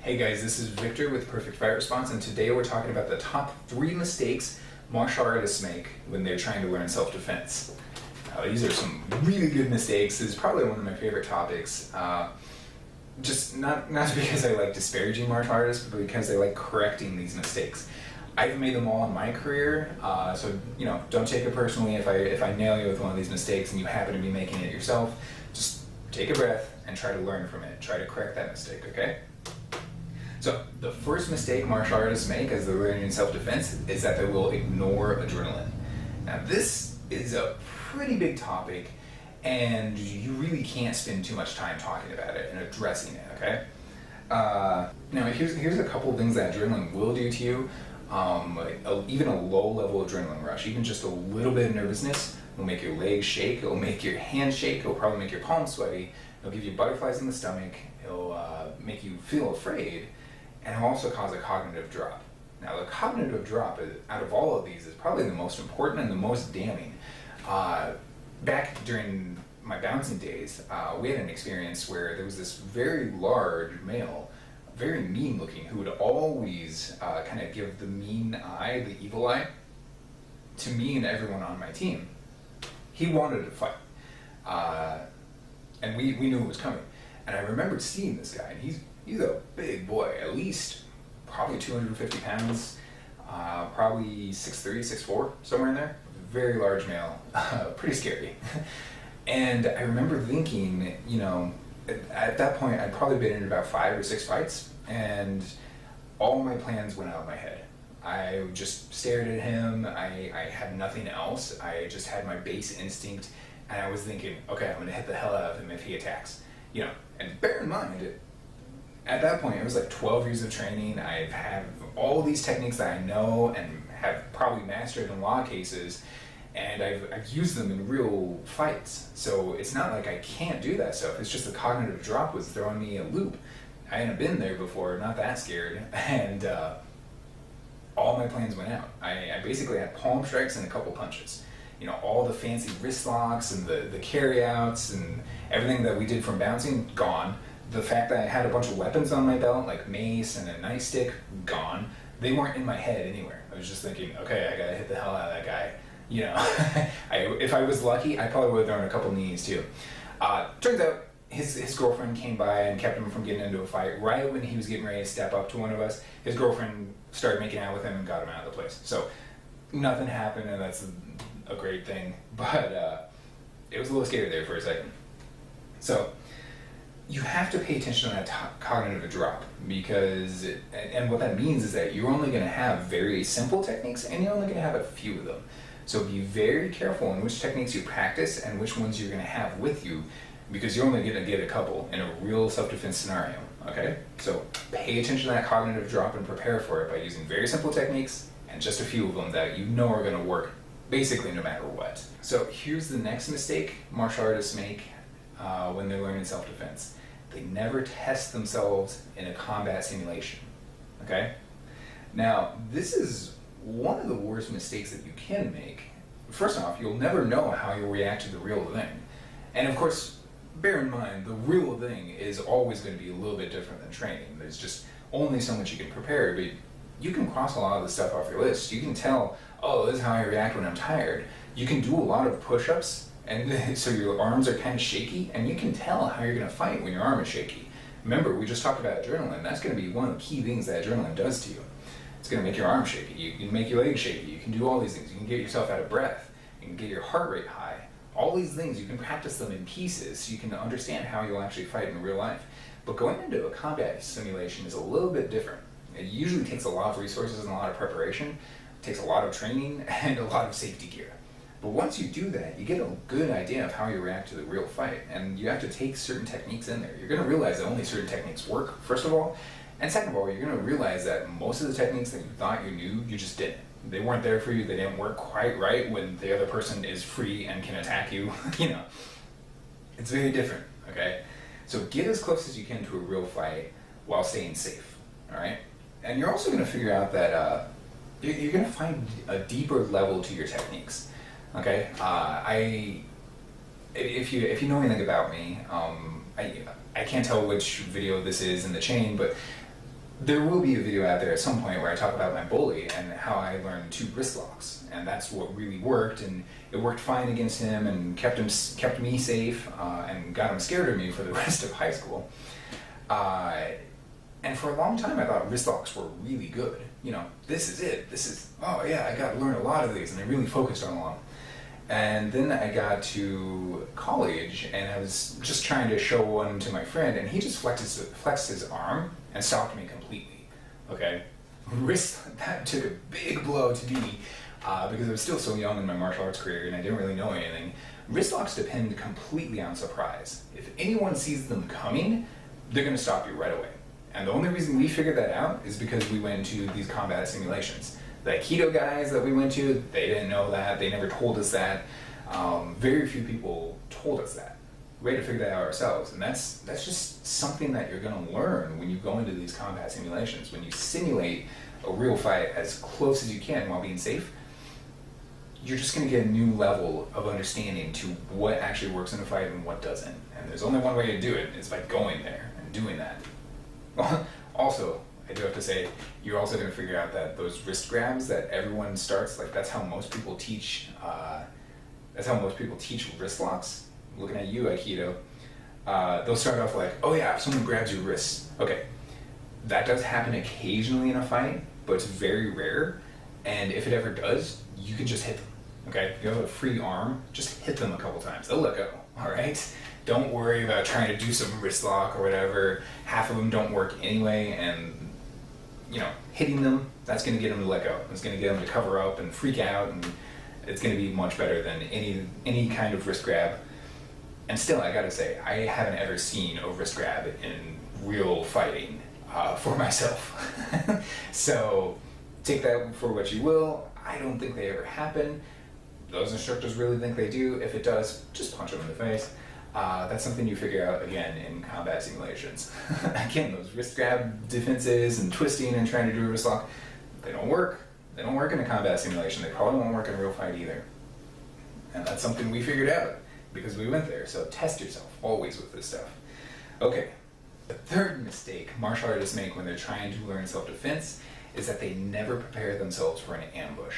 Hey guys, this is Victor with Perfect Fight Response, and today we're talking about the top 3 mistakes martial artists make when they're trying to learn self-defense. These are some really good mistakes. This is probably one of my favorite topics. Just not because I like disparaging martial artists, but because I like correcting these mistakes. I've made them all in my career, so don't take it personally if I nail you with one of these mistakes and you happen to be making it yourself. Just take a breath and try to learn from it. Try to correct that mistake, okay? So the first mistake martial artists make as they're learning self-defense is that they will ignore adrenaline. Now this is a pretty big topic, and you really can't spend too much time talking about it and addressing it, okay? Now here's a couple of things that adrenaline will do to you. Even a low-level adrenaline rush, even just a little bit of nervousness, will make your legs shake, it'll make your hands shake, it'll probably make your palms sweaty, it'll give you butterflies in the stomach, it'll make you feel afraid, and it'll also cause a cognitive drop. Now the cognitive drop, out of all of these, is probably the most important and the most damning. Back during my bouncing days, we had an experience where there was this very large male, very mean looking, who would always kind of give the mean eye, the evil eye, to me and everyone on my team. He wanted to fight, and we knew it was coming. And I remembered seeing this guy, and he's a big boy, at least probably 250 pounds, probably 6'3", 6'4", somewhere in there. Very large male, pretty scary. And I remember thinking, at that point I'd probably been in about 5 or 6 fights, and all my plans went out of my head. I just stared at him, I had nothing else, I just had my base instinct, and I was thinking, okay, I'm gonna hit the hell out of him if he attacks. And bear in mind, at that point it was like 12 years of training, I've had all these techniques that I know and have probably mastered in a lot of cases, and I've used them in real fights. So it's not like I can't do that stuff, it's just the cognitive drop was throwing me a loop. I hadn't been there before, not that scared, and all my plans went out. I basically had palm strikes and a couple punches. All the fancy wrist locks and the carry-outs and everything that we did from bouncing, gone. The fact that I had a bunch of weapons on my belt, like mace and a nightstick, gone. They weren't in my head anywhere. I was just thinking, okay, I gotta hit the hell out of that guy. If I was lucky, I probably would have thrown a couple knees too. Turns out his girlfriend came by and kept him from getting into a fight. Right when he was getting ready to step up to one of us, his girlfriend started making out with him and got him out of the place. So nothing happened, and that's a great thing. But it was a little scary there for a second. So you have to pay attention to that cognitive drop, because and what that means is that you're only going to have very simple techniques, and you're only going to have a few of them. So be very careful in which techniques you practice and which ones you're going to have with you, because you're only going to get a couple in a real self-defense scenario, okay? So pay attention to that cognitive drop and prepare for it by using very simple techniques and just a few of them that you know are going to work basically no matter what. So here's the next mistake martial artists make when they're learning self-defense. They never test themselves in a combat simulation, okay? Now, this is one of the worst mistakes that you can make. First off, you'll never know how you'll react to the real thing. And of course, bear in mind, the real thing is always going to be a little bit different than training. There's just only so much you can prepare, but you can cross a lot of the stuff off your list. You can tell, oh, this is how I react when I'm tired. You can do a lot of push-ups, and so your arms are kind of shaky, and you can tell how you're going to fight when your arm is shaky. Remember, we just talked about adrenaline. That's going to be one of the key things that adrenaline does to you. It's going to make your arm shaky, you can make your legs shaky, you can do all these things, you can get yourself out of breath, you can get your heart rate high. All these things, you can practice them in pieces so you can understand how you'll actually fight in real life. But going into a combat simulation is a little bit different. It usually takes a lot of resources and a lot of preparation, it takes a lot of training and a lot of safety gear. But once you do that, you get a good idea of how you react to the real fight, and you have to take certain techniques in there. You're going to realize that only certain techniques work, first of all, and second of all, you're going to realize that most of the techniques that you thought you knew, you just didn't. They weren't there for you, they didn't work quite right when the other person is free and can attack you. It's very different, okay? So get as close as you can to a real fight while staying safe, all right? And you're also going to figure out that you're going to find a deeper level to your techniques, okay? If you know anything about me, I can't tell which video this is in the chain, but There will be a video out there at some point where I talk about my bully and how I learned 2 wrist locks, and that's what really worked, and it worked fine against him and kept me safe and got him scared of me for the rest of high school. And for a long time, I thought wrist locks were really good. You know, this is it. This is, oh yeah, I got to learn a lot of these, and I really focused on a lot. And then I got to college, and I was just trying to show one to my friend, and he just flexed his arm and stopped me completely. Okay, that took a big blow to me because I was still so young in my martial arts career, and I didn't really know anything. Wrist locks depend completely on surprise. If anyone sees them coming, they're going to stop you right away. And the only reason we figured that out is because we went to these combat simulations. The Aikido guys that we went to, they didn't know that. They never told us that. Very few people told us that. We had to figure that out ourselves. And that's just something that you're going to learn when you go into these combat simulations. When you simulate a real fight as close as you can while being safe, you're just going to get a new level of understanding to what actually works in a fight and what doesn't. And there's only one way to do it. It's by going there and doing that. Also, I do have to say, you're also going to figure out that those wrist grabs that everyone starts, like that's how most people teach. That's how most people teach wrist locks. Looking at you, Aikido, they'll start off like, "Oh yeah, if someone grabs your wrist." Okay, that does happen occasionally in a fight, but it's very rare. And if it ever does, you can just hit them. Okay, if you have a free arm, just hit them a couple times. They'll let go. All right. Don't worry about trying to do some wrist lock or whatever. Half of them don't work anyway, and you know, hitting them, that's going to get them to let go. It's going to get them to cover up and freak out, and it's going to be much better than any kind of wrist grab. And still, I gotta say, I haven't ever seen a wrist grab in real fighting for myself. So take that for what you will. I don't think they ever happen. Those instructors really think they do. If it does, just punch them in the face. That's something you figure out, again, in combat simulations. Again, those wrist grab defenses and twisting and trying to do a wrist lock, they don't work. They don't work in a combat simulation. They probably won't work in a real fight either. And that's something we figured out because we went there. So test yourself always with this stuff. Okay, the third mistake martial artists make when they're trying to learn self-defense is that they never prepare themselves for an ambush.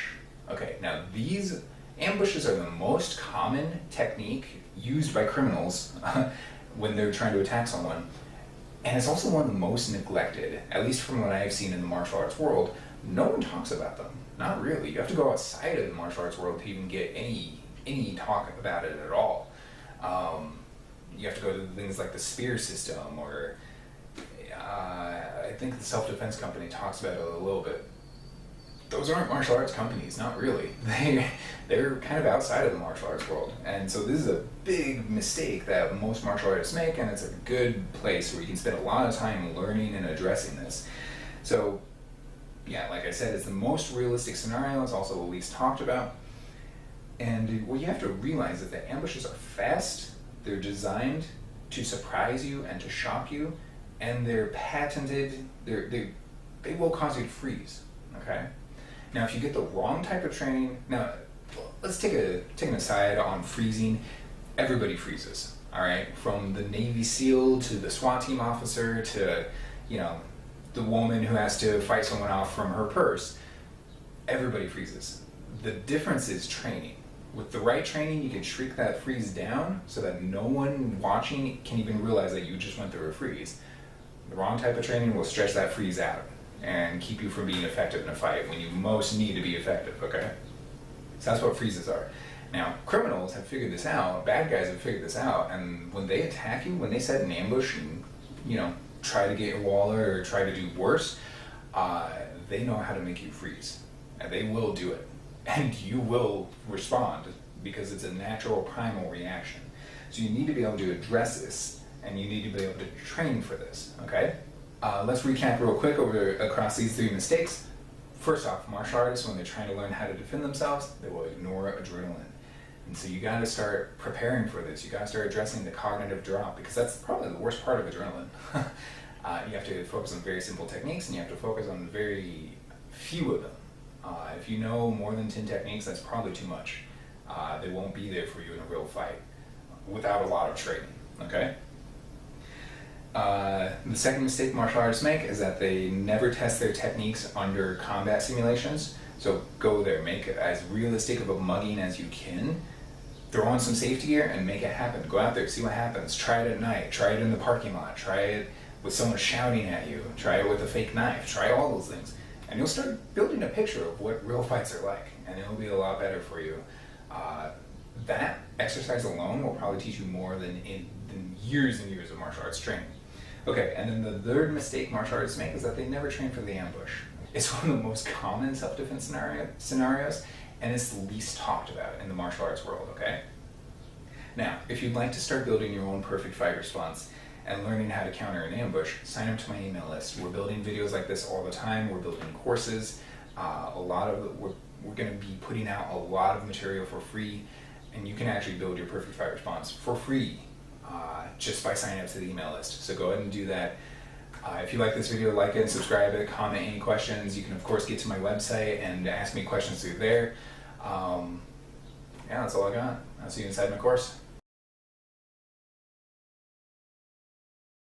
Okay, now these ambushes are the most common technique used by criminals when they're trying to attack someone. And it's also one of the most neglected, at least from what I've seen in the martial arts world. No one talks about them. Not really. You have to go outside of the martial arts world to even get any talk about it at all. You have to go to things like the spear system, or I think the self-defense company talks about it a little bit. Those aren't martial arts companies, not really. They're kind of outside of the martial arts world. And so this is a big mistake that most martial artists make, and it's a good place where you can spend a lot of time learning and addressing this. So, yeah, like I said, it's the most realistic scenario. It's also the least talked about. And what you have to realize is that ambushes are fast, they're designed to surprise you and to shock you, and they're patented, they will cause you to freeze, okay? Now, if you get the wrong type of training, now let's take an aside on freezing. Everybody freezes, all right? From the Navy SEAL to the SWAT team officer to, you know, the woman who has to fight someone off from her purse. Everybody freezes. The difference is training. With the right training, you can shrink that freeze down so that no one watching can even realize that you just went through a freeze. The wrong type of training will stretch that freeze out and keep you from being effective in a fight when you most need to be effective, okay? So that's what freezes are. Now, criminals have figured this out, bad guys have figured this out, and when they attack you, when they set an ambush and, you know, try to get your wallet or try to do worse, they know how to make you freeze. And they will do it. And you will respond because it's a natural primal reaction. So you need to be able to address this, and you need to be able to train for this, okay? Let's recap real quick across these 3 mistakes. First off, martial artists, when they're trying to learn how to defend themselves, they will ignore adrenaline. And so you gotta start preparing for this. You gotta start addressing the cognitive drop, because that's probably the worst part of adrenaline. You have to focus on very simple techniques, and you have to focus on very few of them. If you know more than 10 techniques, that's probably too much. They won't be there for you in a real fight without a lot of training, okay? The second mistake martial artists make is that they never test their techniques under combat simulations. So go there, make it as realistic of a mugging as you can. Throw on some safety gear and make it happen. Go out there, see what happens. Try it at night. Try it in the parking lot. Try it with someone shouting at you. Try it with a fake knife. Try all those things. And you'll start building a picture of what real fights are like. And it'll be a lot better for you. That exercise alone will probably teach you more than years and years of martial arts training. Okay, and then the third mistake martial artists make is that they never train for the ambush. It's one of the most common self-defense scenarios, and it's the least talked about in the martial arts world, okay? Now, if you'd like to start building your own perfect fight response and learning how to counter an ambush, sign up to my email list. We're building videos like this all the time. We're building courses. We're going to be putting out a lot of material for free, and you can actually build your perfect fight response for free just by signing up to the email list. So go ahead and do that. If you like this video, like it, subscribe it, comment any questions. You can, of course, get to my website and ask me questions through there. Yeah, that's all I got. I'll see you inside my course.